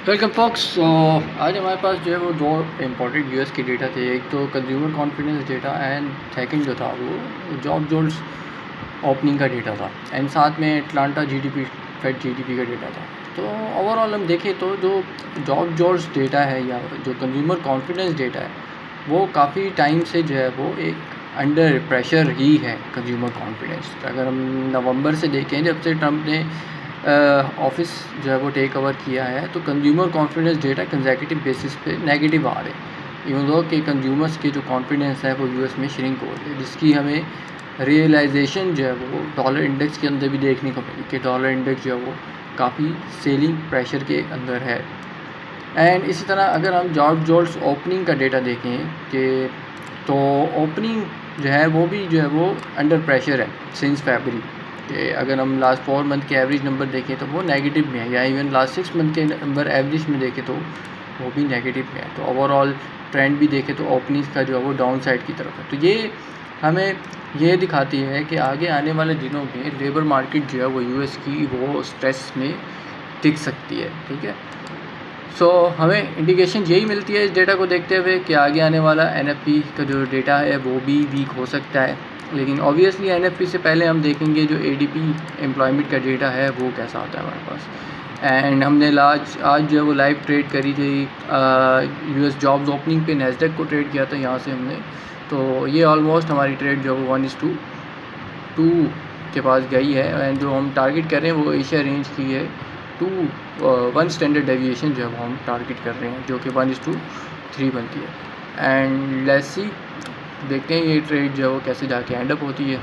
Welcome fox. आज हमारे पास जो है वो दो इम्पोर्टेंट यूएस के डेटा थे। एक तो consumer confidence data and second जो था वो जॉब जोन्स ओपनिंग का डेटा था एंड साथ में अटलांटा जीडीपी फेड जीडीपी का डेटा था। तो ओवरऑल हम देखें तो जो जॉब जोन्स डेटा है या जो कंज्यूमर कॉन्फिडेंस डेटा है वो काफ़ी टाइम से जो है वो एक अंडर प्रेशर ही है कंज्यूमर कॉन्फिडेंस। अगर हम नवंबर से देखें जब से ट्रंप ने ऑफिस जो है वो टेक ओवर किया है तो consumer confidence data consecutive basis पे नेगेटिव आ रहे हैं। इवन दो कि कंज्यूमर्स के जो कॉन्फिडेंस है वो यूएस में श्रिंक हो रही है, जिसकी हमें रियलाइजेशन जो है वो डॉलर इंडेक्स के अंदर भी देखने को मिली कि डॉलर इंडेक्स जो है वो काफ़ी सेलिंग प्रेशर के अंदर है। एंड इसी तरह अगर हम जॉब जोन्स ओपनिंग का डेटा देखें कि तो ओपनिंग जो है वो भी जो है वो अंडर प्रेशर है सिंस फरवरी कि अगर हम लास्ट 4 मंथ के एवरेज नंबर देखें तो वो नेगेटिव में है, या इवन लास्ट 6 मंथ के नंबर एवरेज में देखें तो वो भी नेगेटिव में है। तो ओवरऑल ट्रेंड भी देखें तो ओपनिंग्स का जो है वो डाउन साइड की तरफ है। तो ये हमें ये दिखाती है कि आगे आने वाले दिनों में लेबर मार्केट जो है वो यूएस की वो स्ट्रेस में टिक सकती है। ठीक है, सो हमें इंडिकेशन यही मिलती है इस डेटा को देखते हुए कि आगे आने वाला एनएफपी का जो डेटा है वो भी वीक हो सकता है। लेकिन ऑब्वियसली एनएफपी से पहले हम देखेंगे जो एडीपी एम्प्लॉयमेंट का डेटा है वो कैसा होता है हमारे पास। एंड हमने आज जो है वो लाइव ट्रेड करी थी यूएस जॉब्स ओपनिंग पे नैस्डैक को ट्रेड किया था यहाँ से हमने। तो ये ऑलमोस्ट हमारी ट्रेड जो है वो 1:2 के पास गई है एंड जो हम टारगेट कर रहे हैं वो एशिया रेंज की है 1 स्टैंडर्ड डेविएशन जो है वो हम टारगेट कर रहे हैं जो कि 1:3 बनती है। एंड लेट्स सी देखते हैं ये ट्रेड जो है वो कैसे जाके एंड अप होती है।